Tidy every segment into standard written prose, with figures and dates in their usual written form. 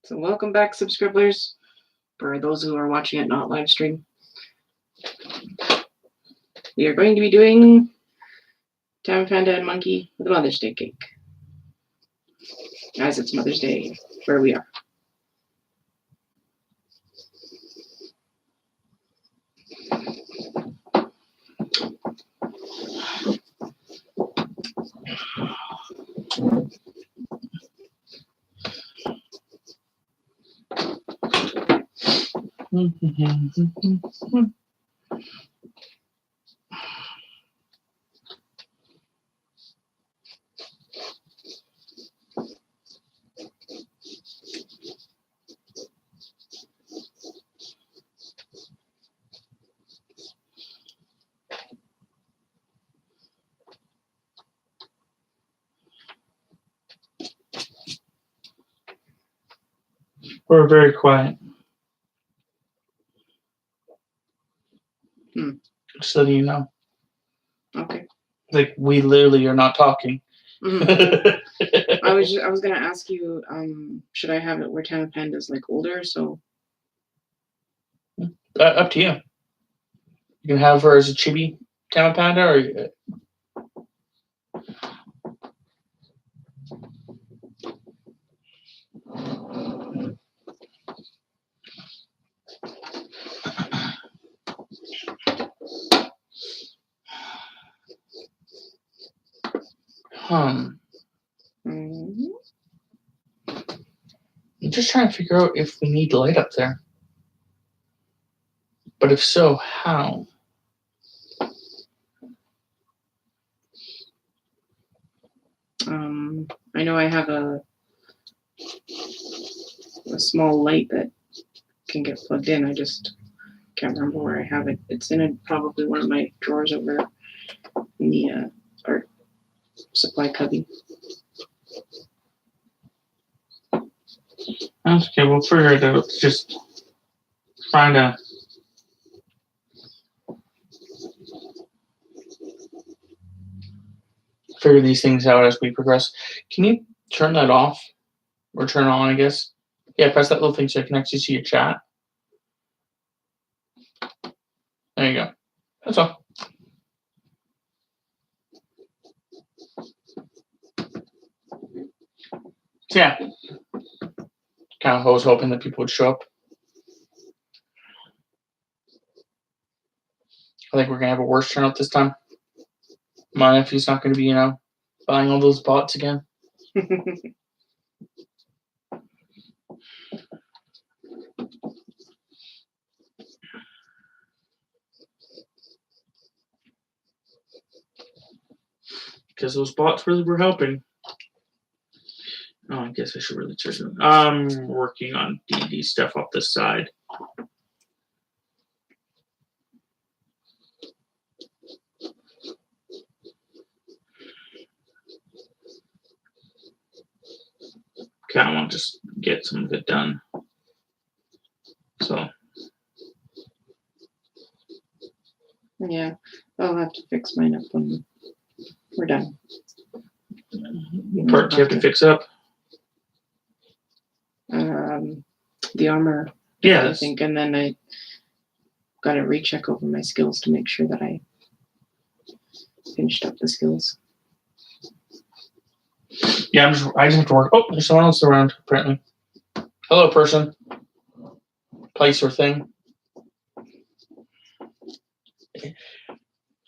So welcome back, subscribers, for those who are watching it not live stream. We are going to be doing Tammapanda and Monkey with a Mother's Day cake. As it's Mother's Day, where we are. We're very quiet. Just letting you know. Okay. Like, we literally are not talking. Mm-hmm. I was gonna ask you, should I have it where Tammapand is like older? So Up to you. You can have her as a chibi Tammapanda, Mm-hmm. I'm just trying to figure out if we need light up there. But if so, how? I know I have a small light that can get plugged in. I just can't remember where I have it. It's in probably one of my drawers over in the art supply cubby. That's okay, we'll figure it out. It's just trying to figure these things out as we progress. Can you turn that off? Or turn on, I guess? Yeah, press that little thing so I can actually see your chat. There you go. That's all. So yeah. Kind of was hoping that people would show up. I think we're going to have a worse turnout this time. My nephew's not going to be, buying all those bots again. Because those bots really were helping. Oh, I guess I should really check it. I'm working on D&D stuff off the side. Kind of want to just get some of it done. So. Yeah, I'll have to fix mine up when we're done. What part do you have to fix up? The armor. Yeah. I think, and then I got to recheck over my skills to make sure that I finished up the skills. Yeah, I just have to work. Oh, there's someone else around, apparently. Hello, person. Place or thing.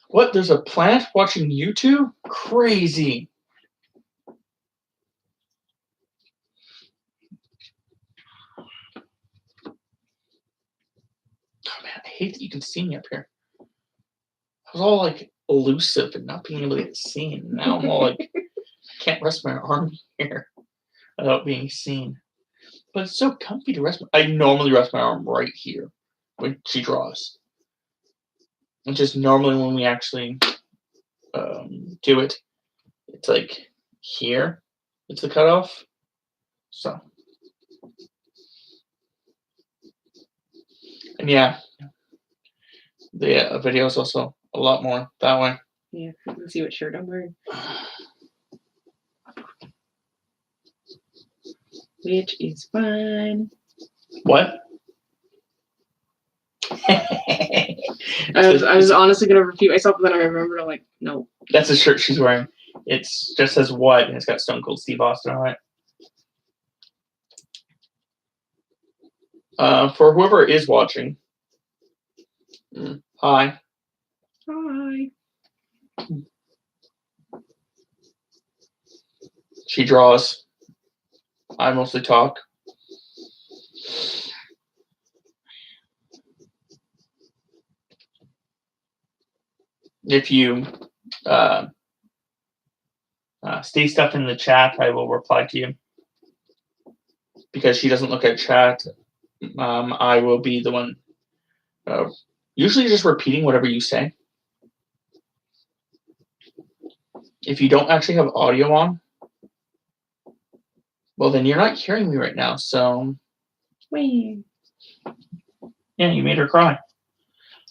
What? There's a plant watching YouTube? Crazy. Oh, man, I hate that you can see me up here. I was all, like, elusive and not being able to get seen. Now I'm all, like, can't rest my arm here without being seen. But it's so comfy to rest. I normally rest my arm right here when she draws. And just normally when we actually do it, it's like here. It's the cutoff. So. And yeah, the video is also a lot more that way. Yeah, you can see what shirt I'm wearing. which is fine. What? I was honestly gonna repeat myself, but then I remembered. I'm like, no. That's the shirt she's wearing. It's just says what, and it's got Stone Cold Steve Austin on it. For whoever is watching, hi. Hi. She draws. I mostly talk. If you stay stuff in the chat, I will reply to you. Because she doesn't look at chat, I will be the one usually just repeating whatever you say. If you don't actually have audio on, well, then you're not hearing me right now. So, Wait. yeah, you made her cry. I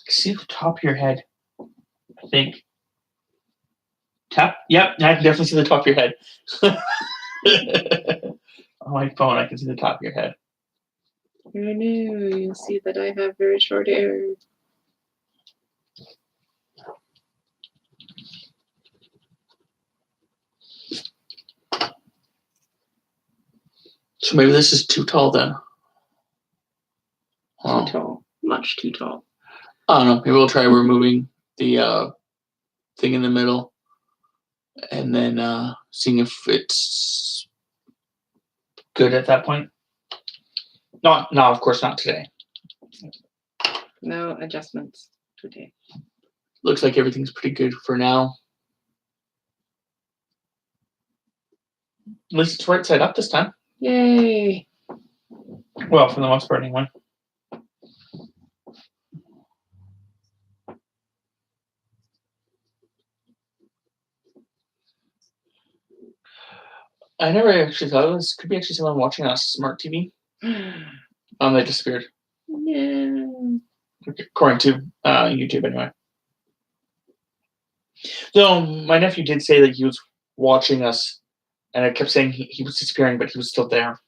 can see the top of your head, I think. Tap. Yep, I can definitely see the top of your head. On my phone, I can see the top of your head. I know. You'll see that I have very short hair. So maybe this is too tall then. Too tall. Much too tall. I don't know. Maybe we'll try removing the thing in the middle and then seeing if it's good at that point. No, of course not today. No adjustments today. Looks like everything's pretty good for now. At least it's right side up this time. Yay. Well, for the most part, anyway. I never actually thought this could be actually someone watching on a smart TV. They disappeared. No. According to YouTube, anyway. So my nephew did say that he was watching us, and I kept saying he was disappearing, but he was still there.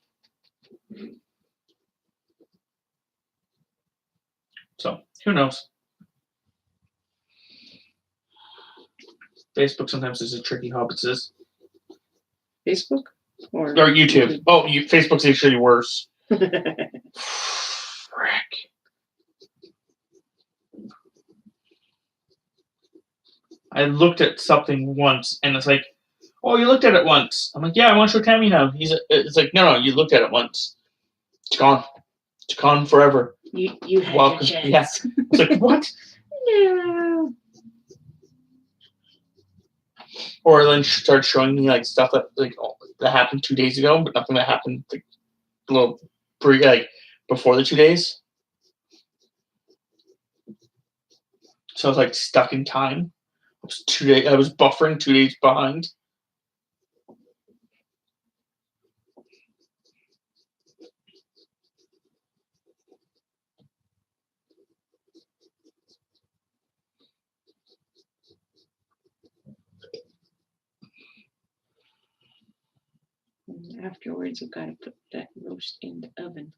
So who knows? Facebook sometimes is a tricky hobbit says. Facebook? Or YouTube. Oh, Facebook's actually worse. Frick. I looked at something once, and it's like, oh, you looked at it once. I'm like, yeah, I want to show Tammy now. It's like, no, you looked at it once. It's gone. It's gone forever. You had your chance. Yeah. It's like, what? No. Or then start showing me like stuff that happened 2 days ago, but nothing that happened like a little before the 2 days. So I was like stuck in time. I was buffering 2 days behind. Afterwards, I've got to put that roast in the oven.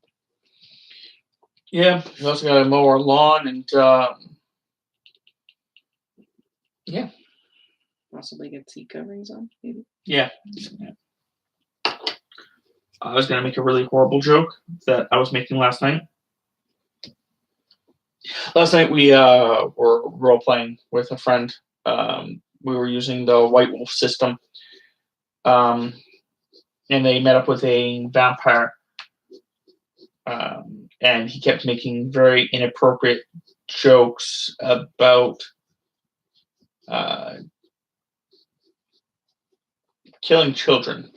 Yeah, we also got to mow our lawn and yeah. Possibly get seat coverings on, maybe. Yeah. I was gonna make a really horrible joke that I was making last night. Last night we were role playing with a friend. We were using the White Wolf system, and they met up with a vampire, and he kept making very inappropriate jokes about killing children.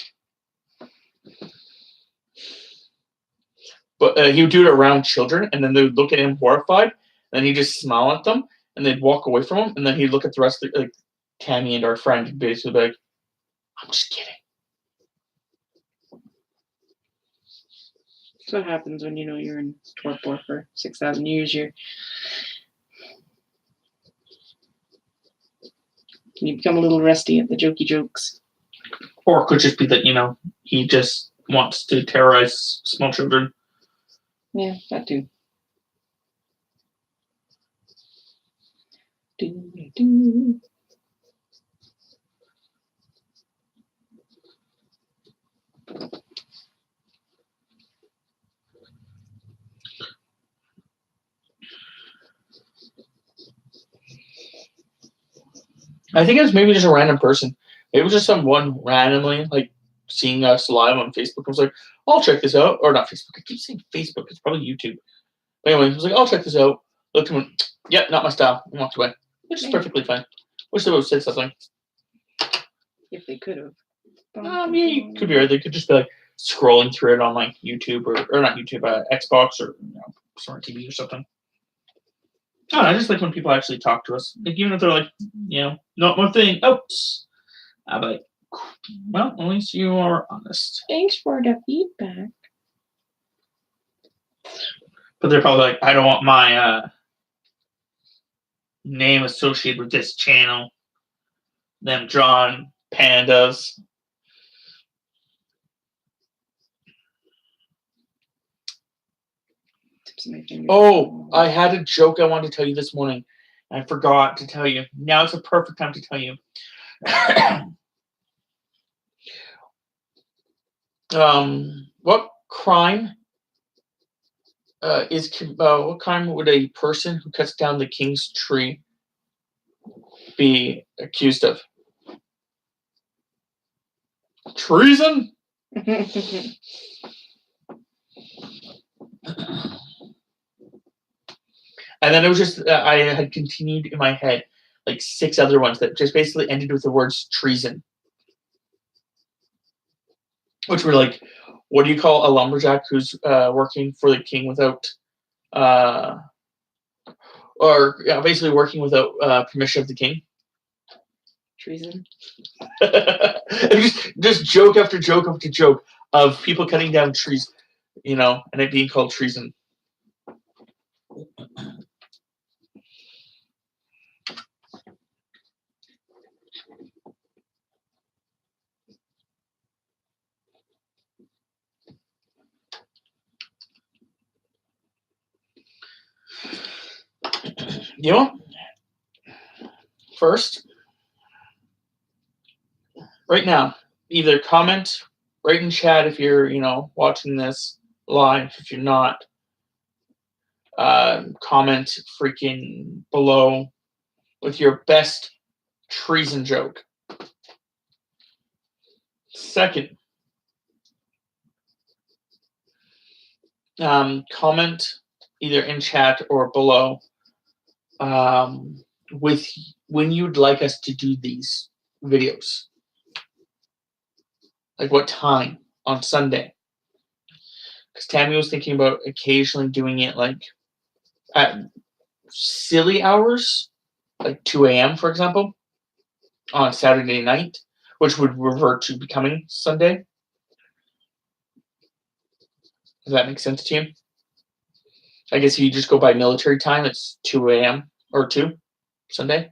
But he would do it around children, and then they would look at him horrified, and then he'd just smile at them, and they'd walk away from him, and then he'd look at the rest of Tammy and our friend, and basically be like, I'm just kidding. That's what happens when you're in torpor for 6,000 years. You become a little rusty at the jokey jokes. Or it could just be that, he just wants to terrorize small children. Yeah, that too. Do. I think it was maybe just a random person. It was just someone randomly like seeing us live on Facebook. I was like, I'll check this out. Or not Facebook. I keep saying Facebook. It's probably YouTube. But anyway, I was like, I'll check this out. Looked and went, yep, not my style. And walked away. Which is perfectly fine. Wish they would have said something. If they could have. Yeah, you could be right. They could just be like scrolling through it on like YouTube or not YouTube, Xbox or smart TV or something. I don't know, I just like when people actually talk to us. Like even if they're like, not one thing. Oops. I'm like, well, at least you are honest. Thanks for the feedback. But they're probably like, I don't want my name associated with this channel. Them drawing pandas. Oh, I had a joke I wanted to tell you this morning. I forgot to tell you. Now it's a perfect time to tell you. What crime what crime would a person who cuts down the king's tree be accused of? Treason? And then it was just, I had continued in my head like 6 other ones that just basically ended with the words treason. Which were like, what do you call a lumberjack who's working for the king without, basically working without permission of the king? Treason. just joke after joke after joke of people cutting down trees, and it being called treason. First, right now, either comment, write in chat if you're, watching this live. If you're not, comment freaking below with your best treason joke. Second, comment either in chat or below with when you'd like us to do these videos. Like what time on Sunday. Because Tammy was thinking about occasionally doing it like at silly hours, like 2 a.m., for example, on Saturday night, which would revert to becoming Sunday. Does that make sense to you? I guess if you just go by military time, it's 2 a.m. or 2 Sunday,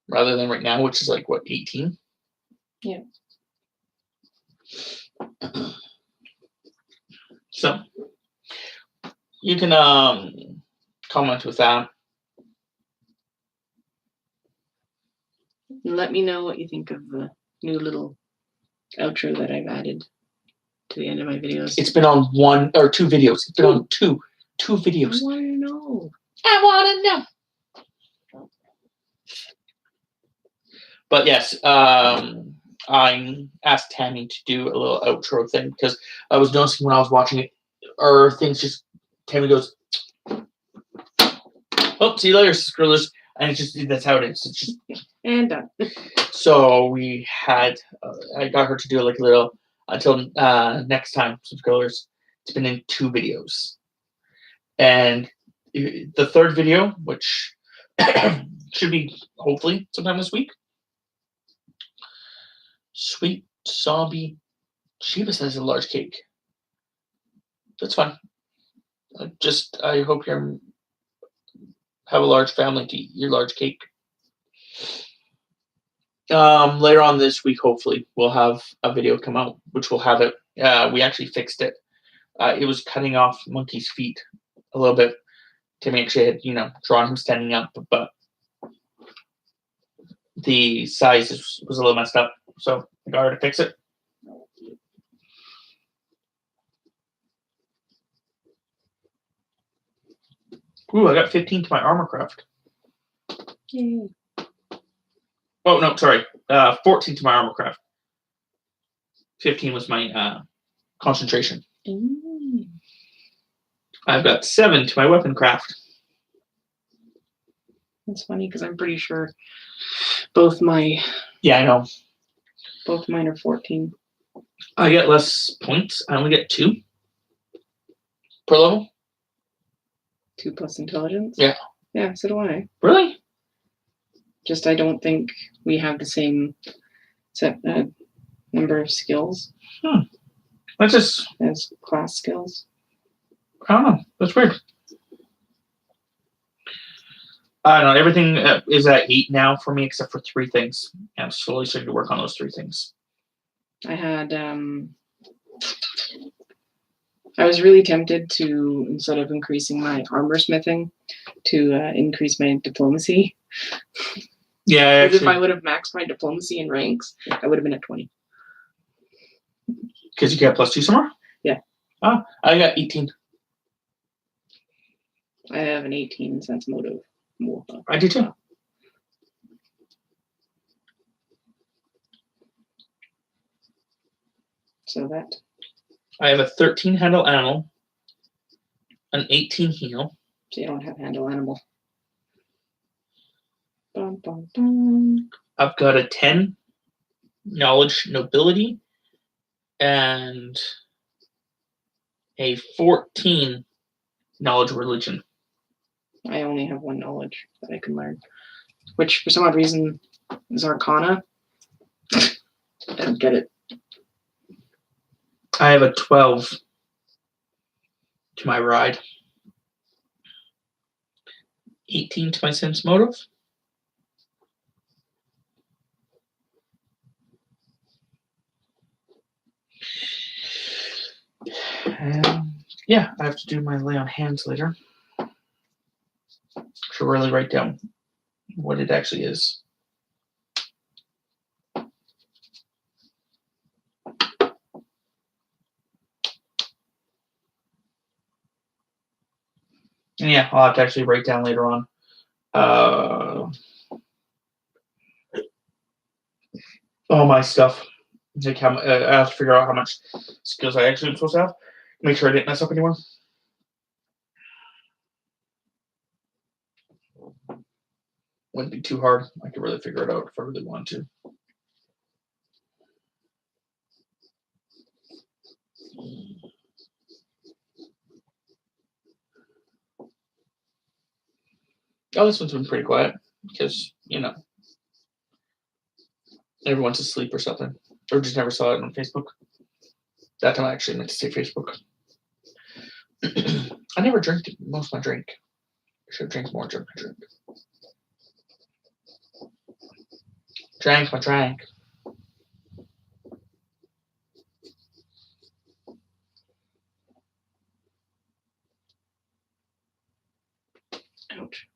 rather than right now, which is like, what, 18? Yeah. So you can comment with that. Let me know what you think of the new little outro that I've added to the end of my videos. It's been on 1 or 2 videos. It's been on two videos. I want to know. I want to know. But yes, I asked Tammy to do a little outro thing because I was noticing when I was watching it, or things just, Tammy goes, oh, see you later, scrollers. And it's just, that's how it is. It's just, and done. So we had, I got her to do like a little, until next time, subscribers. It's been in 2 videos. And the third video, which should be hopefully sometime this week. Sweet zombie Sheba has a large cake. That's fine. I hope you have a large family to eat your large cake. Later on this week, hopefully, we'll have a video come out, which will have it. We actually fixed it. It was cutting off Monkey's feet a little bit. Timmy actually had, drawn him standing up, but the size was a little messed up, so I got her to fix it. Ooh, I got 15 to my armor craft. Yay. Oh, no, sorry. 14 to my armor craft. 15 was my concentration. Mm. I've got 7 to my weapon craft. That's funny because I'm pretty sure both my... Yeah, I know. Both mine are 14. I get less points. I only get 2 per level. 2 plus intelligence? Yeah. Yeah, so do I. Really? Just I don't think we have the same set number of skills. That's just... As class skills. I don't know. That's weird. I don't know. Everything is at 8 now for me, except for 3 things. And I'm slowly starting to work on those 3 things. I had... I was really tempted to, instead of increasing my armor smithing, to increase my diplomacy. Yeah, Because if I would have maxed my diplomacy in ranks, I would have been at 20. Because you get +2 somewhere? Yeah. Oh, I got 18. I have an 18 sense motive. I do too. So that. I have a 13 handle animal, an 18 heal. So you don't have handle animal. Bum, bum, bum. I've got a 10 knowledge nobility and a 14 knowledge religion. I only have 1 knowledge that I can learn, which for some odd reason is Arcana. I don't get it. I have a 12 to my ride. 18 to my sense motive. And yeah, I have to do my lay on hands later. Should really write down what it actually is. And yeah, I'll have to actually write down later on. All my stuff. Like how I have to figure out how much skills I actually am supposed to have. Make sure I didn't mess up anymore. Wouldn't be too hard. I could really figure it out if I really wanted to. Oh, this one's been pretty quiet because, everyone's asleep or something. Or just never saw it on Facebook. That time I actually meant to say Facebook. I never drank most of my drink. I should have drank more during my drink. Drank my drink. Ouch.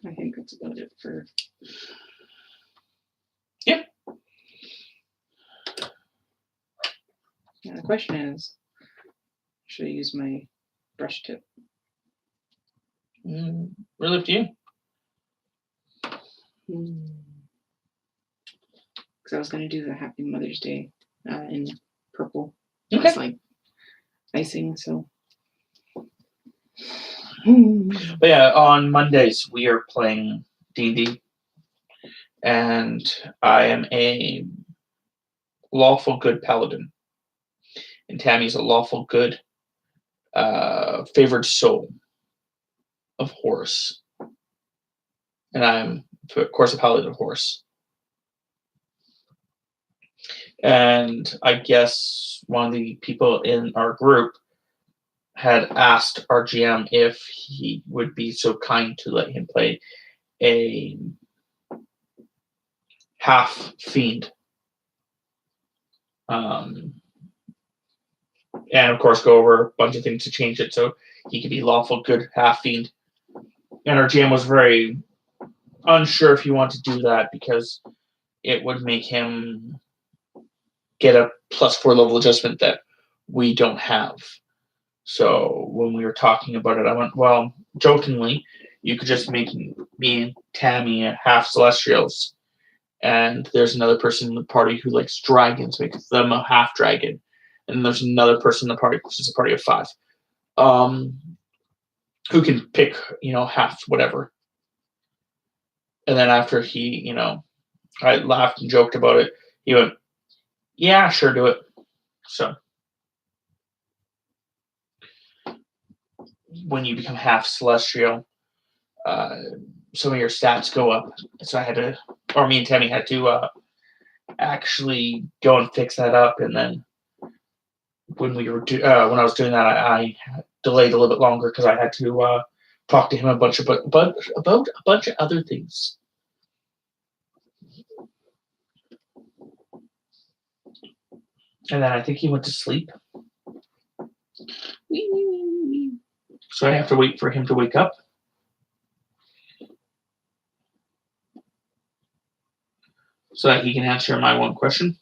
I think that's about it for... Yeah. Now the question is, should I use my brush tip? Really up to you. Because I was going to do the Happy Mother's Day in purple. Okay. It's like icing, so. But yeah, on Mondays we are playing D&D. And I am a lawful good paladin. And Tammy's a lawful good favored soul of Horus. And I'm, of course, a paladin of Horus. And I guess one of the people in our group had asked our GM if he would be so kind to let him play a half fiend. And of course go over a bunch of things to change it so he could be lawful good half fiend. And our GM was very unsure if he wanted to do that because it would make him get a +4 level adjustment that we don't have. So when we were talking about it, I went, well, jokingly, you could just make me and Tammy half Celestials. And there's another person in the party who likes dragons, make them a half dragon. And there's another person in the party, which is a party of 5, who can pick, half whatever. And then after he, I laughed and joked about it, he went, yeah, sure, do it. So when you become half celestial, some of your stats go up. So me and Tammy had to actually go and fix that up. And then when I was doing that, I delayed a little bit longer because I had to talk to him about a bunch of other things. And then I think he went to sleep. So I have to wait for him to wake up. So that he can answer my one question.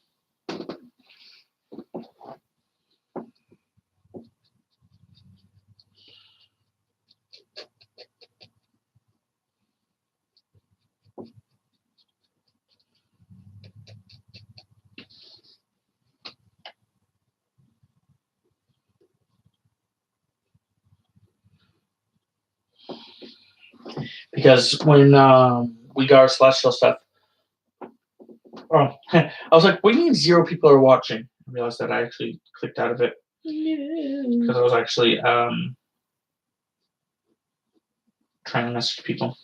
Because when we got our celestial stuff, I was like, what do you mean 0 people are watching? I realized that I actually clicked out of it. Because I was actually trying to message people.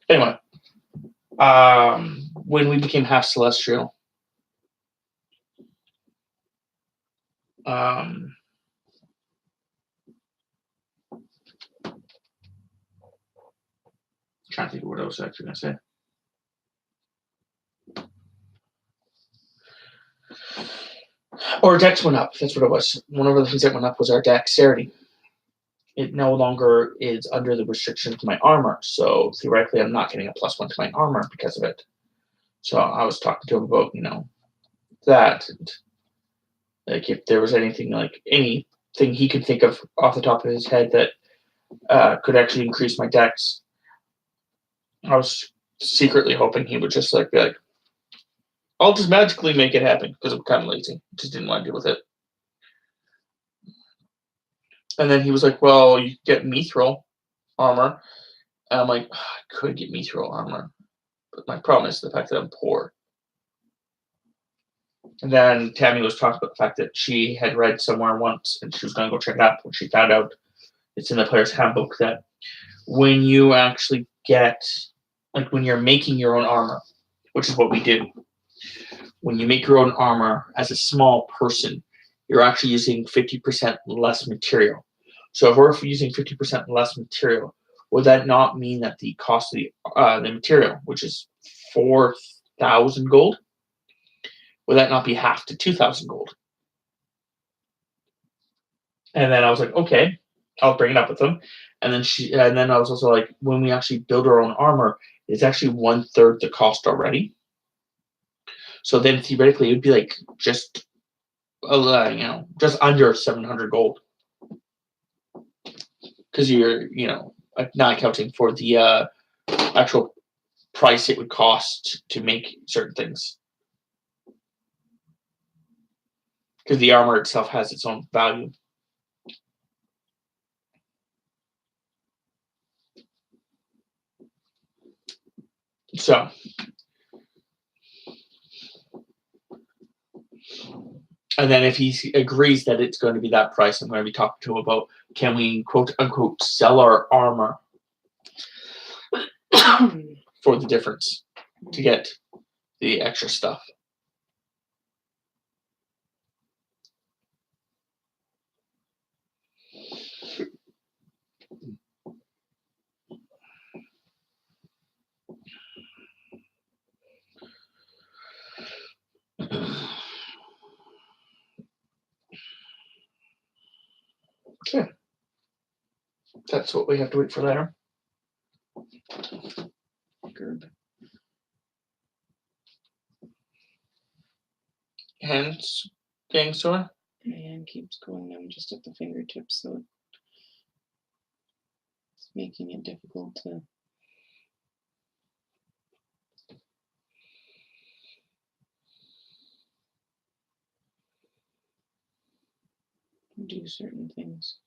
Anyway, when we became half celestial, trying to think of what I was actually going to say. Our dex went up. That's what it was. One of the things that went up was our dexterity. It no longer is under the restriction to my armor. So theoretically, I'm not getting a +1 to my armor because of it. So I was talking to him about, that. And, like if there was anything he could think of off the top of his head that could actually increase my dex. I was secretly hoping he would just be like, I'll just magically make it happen because I'm kind of lazy. Just didn't want to deal with it. And then he was like, well, you get mithril armor. And I'm like, I could get mithril armor. But my problem is the fact that I'm poor. And then Tammy was talking about the fact that she had read somewhere once and she was going to go check it out when she found out it's in the player's handbook that when you actually get, when you're making your own armor, which is what we do, when you make your own armor as a small person, you're actually using 50% less material. So if we're using 50% less material, would that not mean that the cost of the material, which is 4,000 gold, would that not be half to 2,000 gold? And then I was like, okay, I'll bring it up with them. And then I was also like, when we actually build our own armor, it's actually 1/3 the cost already. So then theoretically, it would be just just under 700 gold. Because you're, not accounting for the actual price it would cost to make certain things. Because the armor itself has its own value. So, and then if he agrees that it's going to be that price, I'm going to be talking to him about, can we, quote unquote, sell our armor for the difference to get the extra stuff. That's what we have to wait for later. Gerb. Hands getting sore. My hand keeps going numb just at the fingertips, so it's making it difficult to do certain things.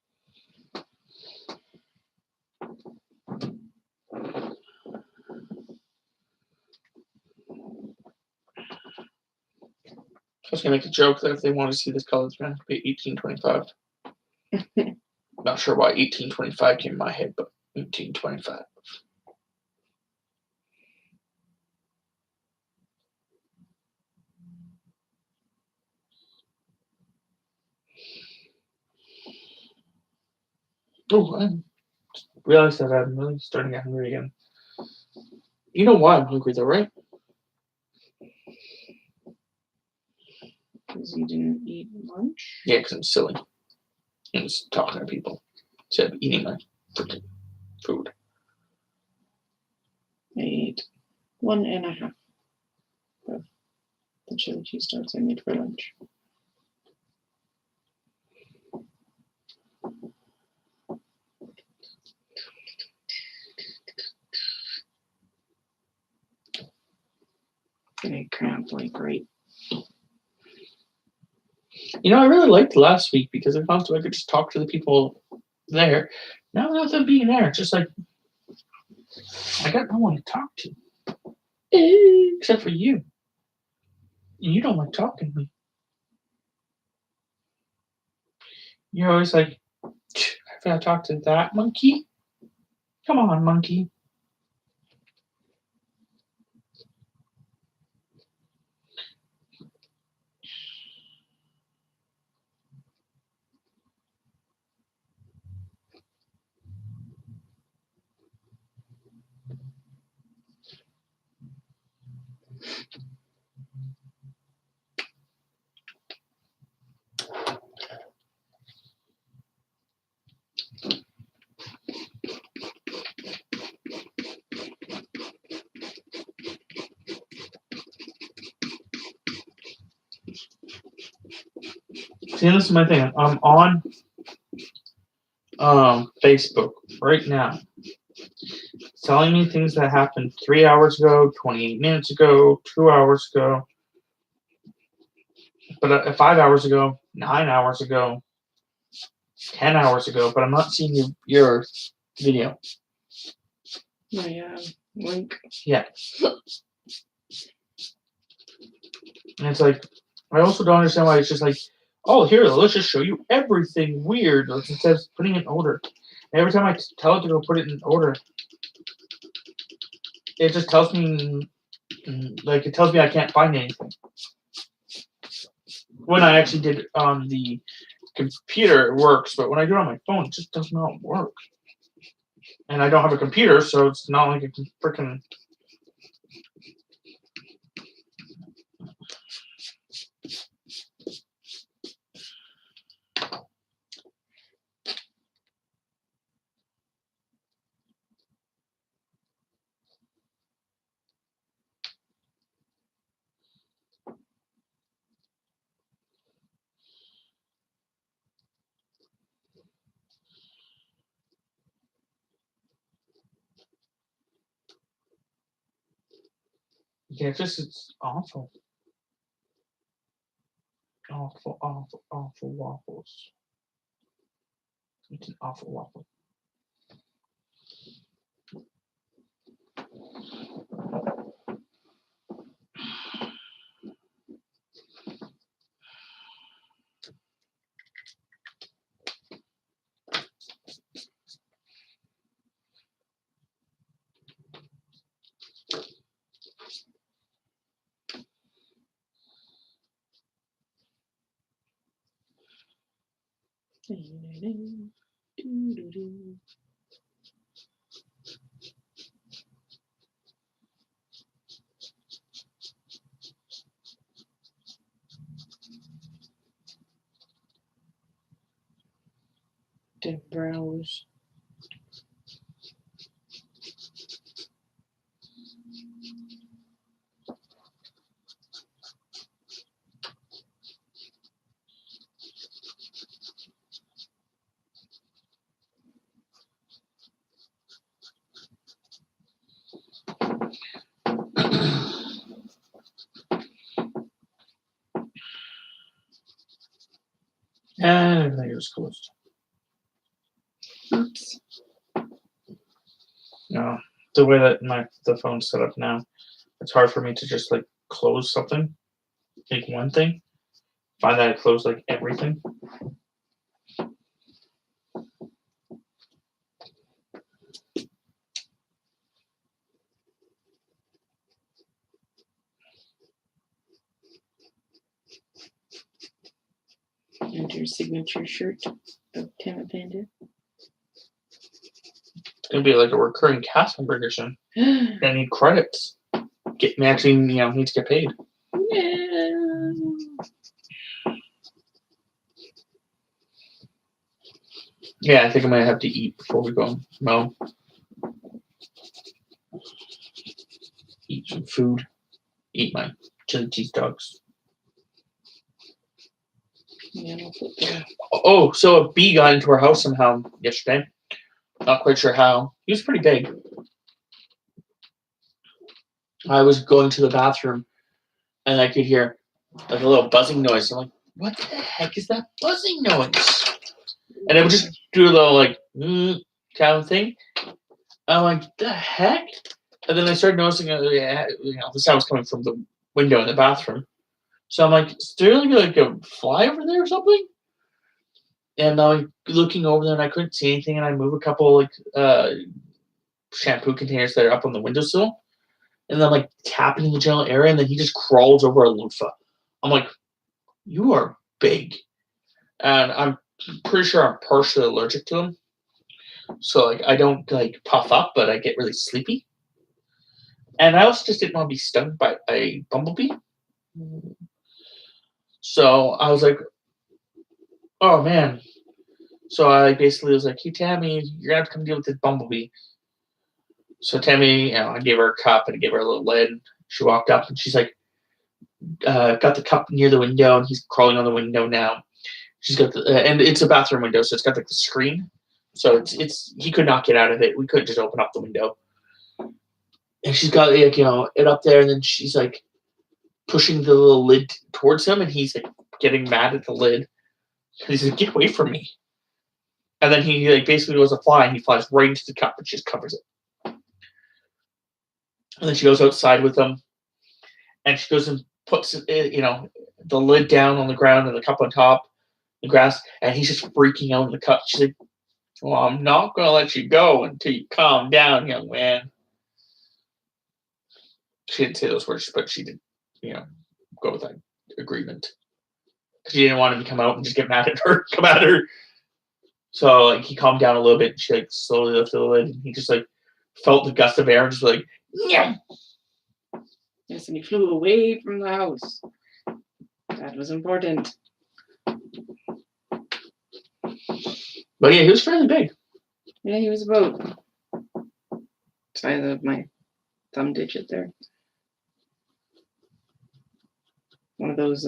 I was gonna make a joke that if they want to see this color, it's gonna be 1825. Not sure why 1825 came in my head, but 1825. Oh, I realized that I'm really starting to get hungry again. You know why I'm hungry though, right? Because you didn't eat lunch? Yeah, because I'm silly. I'm just talking to people instead of eating my freaking food. I ate 1.5 of the chili cheese dogs I made for lunch. Gonna cramp like right. You know, I really liked last week because I found I could just talk to the people there. Now without them being there, it's just like I got no one to talk to. Except for you. You don't like talking to me. You're always like, I gotta talk to that monkey. Come on, monkey. See, this is my thing. I'm on Facebook right now. It's telling me things that happened 3 hours ago, 28 minutes ago, 2 hours ago. But 5 hours ago, 9 hours ago, 10 hours ago, but I'm not seeing your video. My link. Yeah. And it's like, I also don't understand why it's just like, oh, here, let's just show you everything weird instead of putting it in order. And every time I tell it to go put it in order, it just tells me, like, it tells me I can't find anything. When I actually did it on the computer, it works, but when I do it on my phone, it just does not work. And I don't have a computer, so it's not like a freaking. Yeah, it's awful. Awful, awful, awful waffles. It's an awful waffle. To browse. was closed. Oops. No, the way that the phone's set up now, it's hard for me to just like close something, like one thing. Find that I close like everything. And your signature shirt of Tammapanda. It's gonna be like a recurring cast member here soon. I need credits. Get me actually, need to get paid. Yeah. Yeah, I think I might have to eat before we go. No. Eat some food. Eat my chili cheese dogs. Yeah, I'll put that. Oh, so a bee got into our house somehow yesterday. Not quite sure how. He was pretty big. I was going to the bathroom and I could hear like a little buzzing noise. I'm like, what the heck is that buzzing noise? And it would just do a little like kind of thing. I'm like, the heck? And then I started noticing the sound was coming from the window in the bathroom. So I'm like, is there like a fly over there or something? And I'm looking over there and I couldn't see anything. And I move a couple like shampoo containers that are up on the windowsill. And then I'm like tapping in the general area. And then he just crawls over a loofah. I'm like, you are big. And I'm pretty sure I'm partially allergic to him. So like I don't like puff up, but I get really sleepy. And I also just didn't want to be stung by a bumblebee. So I was like, oh man. So I basically was like, hey Tammy, you're gonna have to come deal with this bumblebee. So Tammy, I gave her a cup and I gave her a little lid. She walked up and she's like, got the cup near the window and he's crawling on the window now. She's got and it's a bathroom window, so it's got like the screen. So it's he could not get out of it. We couldn't just open up the window. And she's got like it up there, and then she's like pushing the little lid towards him, and he's like getting mad at the lid. He's like, "Get away from me!" And then he like basically goes to fly, and he flies right into the cup, and just covers it. And then she goes outside with him, and she goes and puts the lid down on the ground and the cup on top, the grass, and he's just freaking out in the cup. She's like, "Well, I'm not gonna let you go until you calm down, young man." She didn't say those words, but she did, go with that agreement. She didn't want him to come out and just get mad at her, come at her. So like he calmed down a little bit. And she like slowly lifted the lid, and he just like felt the gust of air and just like, yeah. Yes, and he flew away from the house. That was important. But yeah, he was fairly big. Yeah, he was about the size of my thumb digit there. One of those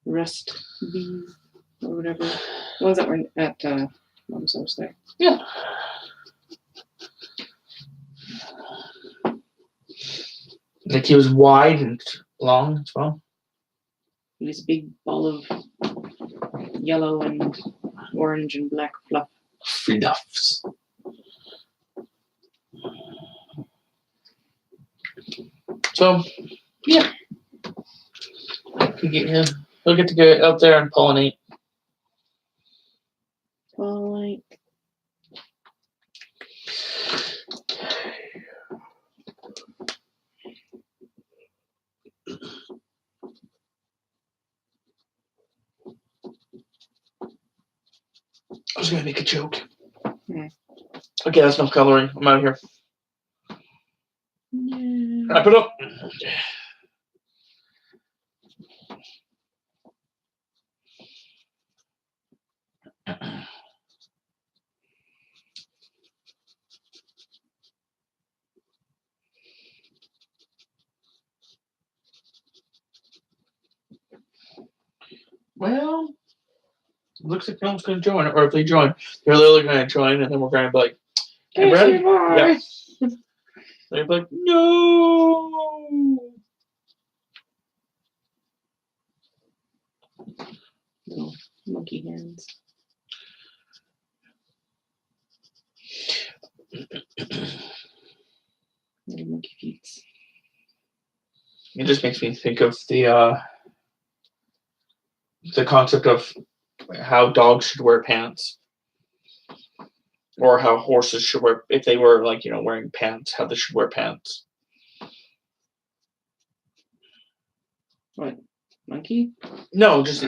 rust bees or whatever. The ones that were at Mom's house there. Yeah. Like he was wide and long as well. He was a big ball of yellow and orange and black fluff. Fluffs. So, yeah. He'll get to go out there and pollinate. Pollinate. I was gonna make a joke. Yeah. Okay, that's enough coloring. I'm out of here. Yeah. Wrap it up. Well, looks like no one's going to join, or if they join, they're literally going to join, and then we're going to be like, "Hey, ready?" Yeah. They're like, "No." Monkey hands. Little monkey feet. It just makes me think of the concept of how dogs should wear pants, or how horses should wear, if they were like, wearing pants, how they should wear pants. What? Monkey? No, just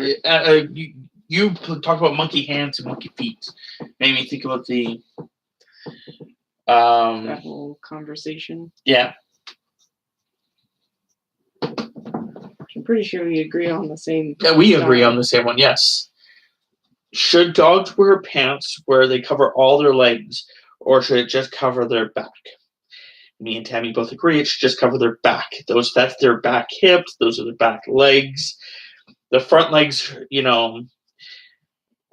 you talked about monkey hands and monkey feet. Made me think about the That whole conversation. Yeah. I'm pretty sure we agree on the same. Yeah, we agree on the same one. Yes. Should dogs wear pants where they cover all their legs, or should it just cover their back? Me and Tammy both agree it should just cover their back. That's their back hips. Those are their back legs. The front legs,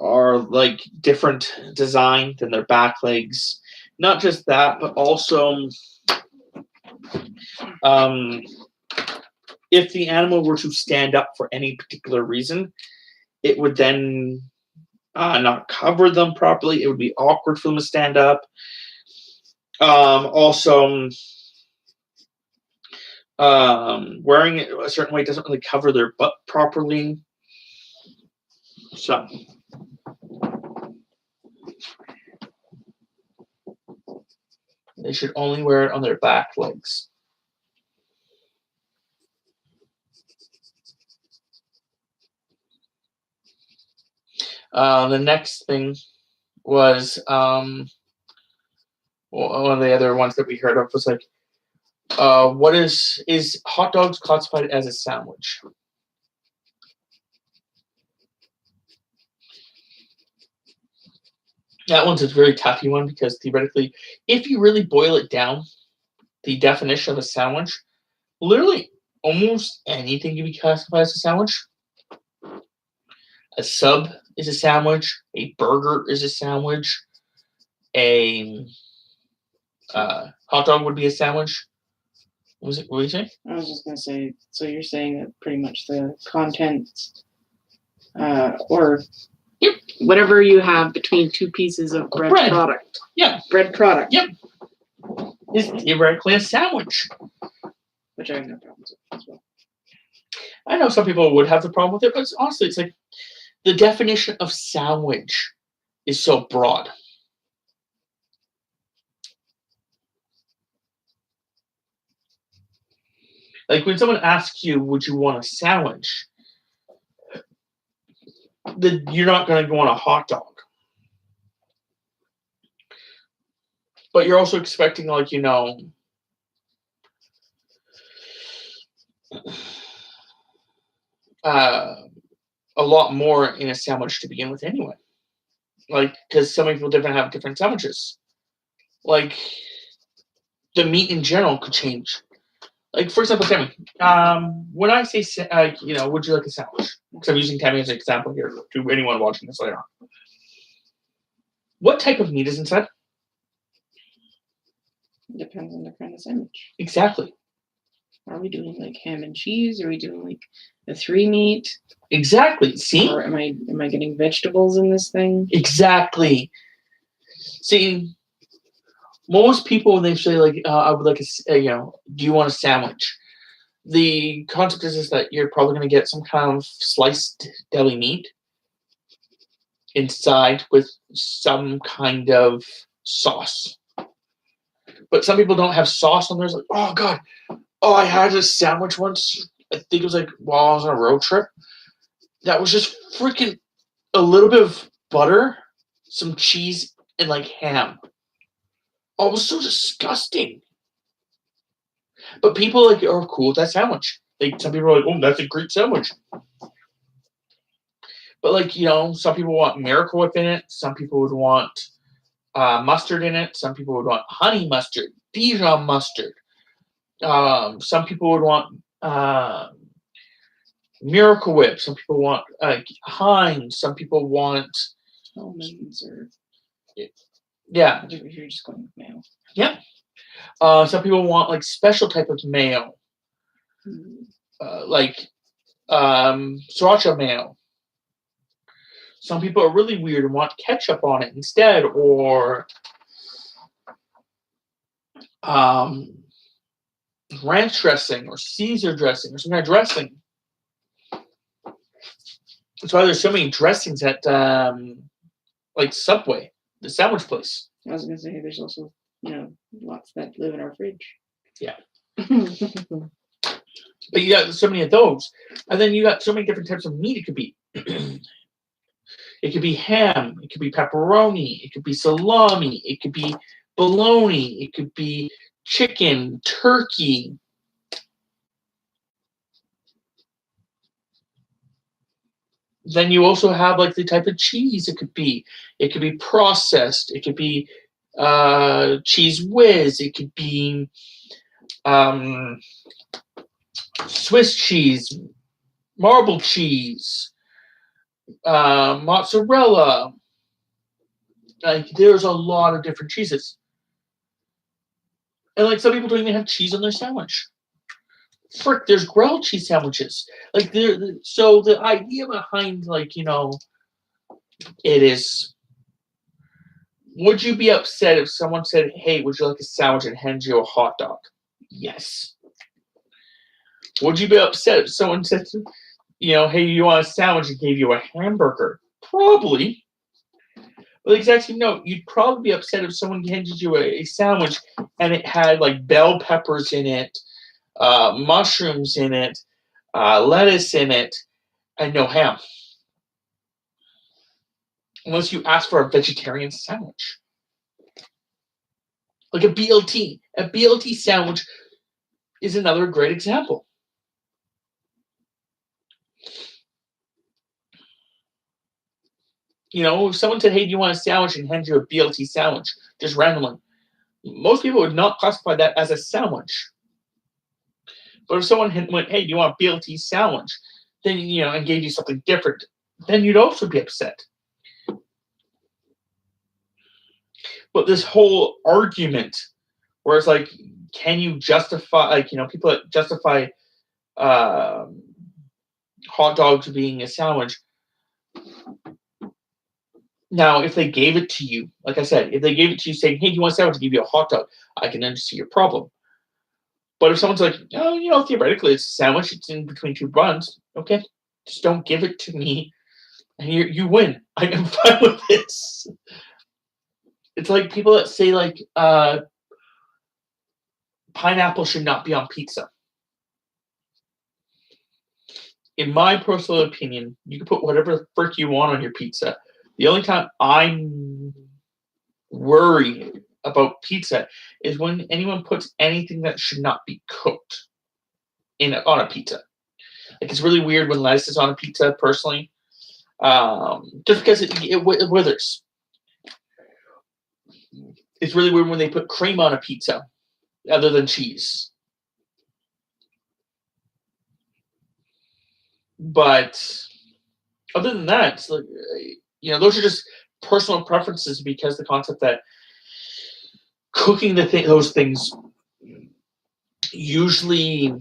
are like different design than their back legs. Not just that, but also, if the animal were to stand up for any particular reason, it would then not cover them properly. It would be awkward for them to stand up. Also, wearing it a certain way doesn't really cover their butt properly. So, they should only wear it on their back legs. The next thing was one of the other ones that we heard of was like, what is hot dogs classified as a sandwich? That one's a very toughy one because theoretically, if you really boil it down, the definition of a sandwich, literally almost anything can be classified as a sandwich. A sub is a sandwich. A burger is a sandwich. A hot dog would be a sandwich. What were you saying? I was just going to say, so you're saying that pretty much the contents or whatever you have between two pieces of bread product. Yeah. Bread product. Yep. Is theoretically a sandwich. Which I have no problems with as well. I know some people would have the problem with it, but honestly, it's like the definition of sandwich is so broad. Like when someone asks you, would you want a sandwich? You're not going to go on a hot dog. But you're also expecting, like, a lot more in a sandwich to begin with anyway. Like, because so many people have different sandwiches. Like, the meat in general could change. Like, for example, Tammy, when I say, would you like a sandwich? Because I'm using Tammy as an example here to anyone watching this later on. What type of meat is inside? Depends on the kind of sandwich. Exactly. Are we doing like ham and cheese? Are we doing like a 3-meat? Exactly. See? Or am I getting vegetables in this thing? Exactly. See, most people when they say like, I would like do you want a sandwich? The concept is that you're probably going to get some kind of sliced deli meat inside with some kind of sauce. But some people don't have sauce on theirs. Like, oh god, I had a sandwich once. I think it was like while I was on a road trip. That was just freaking a little bit of butter, some cheese, and like ham. Oh, it was so disgusting. But people are cool with that sandwich. Like some people are like, oh, that's a great sandwich. But like, some people want Miracle Whip in it. Some people would want mustard in it. Some people would want honey mustard, Dijon mustard. Some people would want Miracle Whip. Some people want Heinz. Some people want almonds or yeah. You're just going with mayo. Yep. Some people want like special type of mayo, like sriracha mayo. Some people are really weird and want ketchup on it instead, or ranch dressing or Caesar dressing or some kind of dressing. That's why there's so many dressings at like Subway, the sandwich place. I was gonna say there's also, lots that live in our fridge. Yeah. But you got so many of those. And then you got so many different types of meat it could be. It could be ham, it could be pepperoni, it could be salami, it could be bologna, it could be chicken, turkey. Then you also have like the type of cheese it could be. It could be processed, it could be cheese whiz, it could be Swiss cheese, marble cheese, mozzarella. Like there's a lot of different cheeses. And like some people don't even have cheese on their sandwich. Frick, there's grilled cheese sandwiches. Like so the idea behind like, it is, would you be upset if someone said, "Hey, would you like a sandwich," and hand you a hot dog? Yes. Would you be upset if someone said, "Hey, you want a sandwich," and gave you a hamburger? Probably. But the exact same note, you'd probably be upset if someone handed you a sandwich and it had like bell peppers in it, mushrooms in it, lettuce in it, and no ham. Unless you ask for a vegetarian sandwich. Like a BLT. A BLT sandwich is another great example. If someone said, "Hey, do you want a sandwich?" and hand you a BLT sandwich, just randomly, most people would not classify that as a sandwich. But if someone went, "Hey, do you want a BLT sandwich?" then, and gave you something different, then you'd also be upset. But this whole argument where it's like, can you justify, like, people that justify hot dogs being a sandwich. Now, if they gave it to you, like I said, if they gave it to you saying, "Hey, do you want a sandwich?" to give you a hot dog, I can understand your problem. But if someone's like, "Oh, theoretically, it's a sandwich. It's in between two buns." Okay, just don't give it to me, and you win. I am fine with this. It's like people that say like pineapple should not be on pizza. In my personal opinion, you can put whatever the frick you want on your pizza. The only time I'm worried about pizza is when anyone puts anything that should not be cooked on a pizza. Like, it's really weird when lettuce is on a pizza, personally, just because it withers. It's really weird when they put cream on a pizza, other than cheese. But other than that, it's like, those are just personal preferences, because the concept that cooking those things usually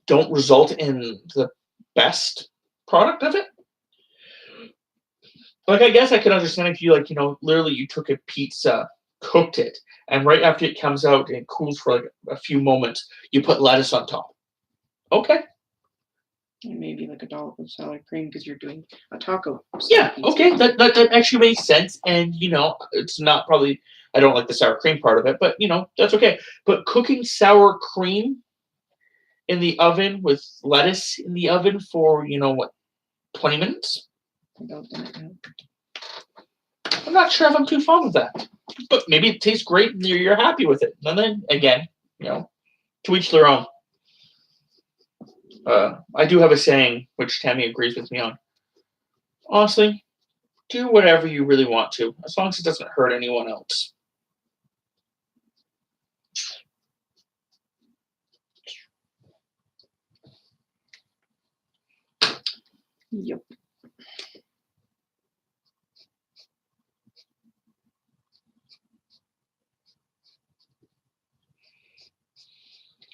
don't result in the best product of it. Like, I guess I could understand if you, like, literally you took a pizza, cooked it, and right after it comes out and it cools for like a few moments, you put lettuce on top. Okay. And maybe like a dollop of sour cream because you're doing a taco. Yeah, okay, that actually makes sense. And, it's not probably, I don't like the sour cream part of it, but, that's okay. But cooking sour cream in the oven with lettuce in the oven for, 20 minutes? About that, yeah. I'm not sure if I'm too fond of that. But maybe it tastes great and you're happy with it. And then, again, to each their own. I do have a saying, which Tammy agrees with me on. Honestly, do whatever you really want to, as long as it doesn't hurt anyone else. Yep.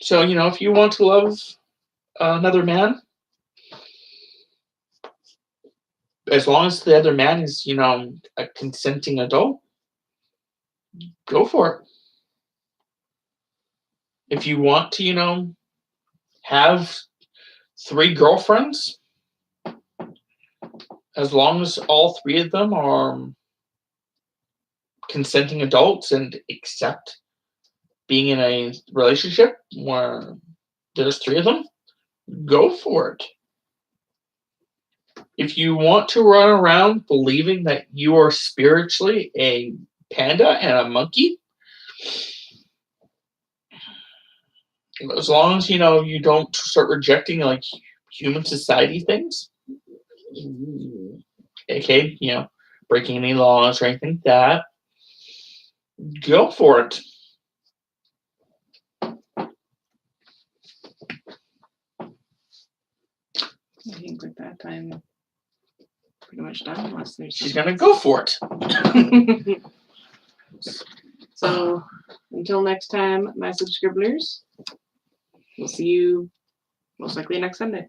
So, if you want to love another man, as long as the other man is, a consenting adult, go for it. If you want to, have 3 girlfriends, as long as all 3 of them are consenting adults and accept being in a relationship where there's 3 of them, go for it. If you want to run around believing that you are spiritually a panda and a monkey, as long as you don't start rejecting like human society things, aka breaking any laws or anything like that, go for it. I think with that time pretty much done unless there's She's gonna go for it. So until next time, Message Scribblers, we'll see you most likely next Sunday.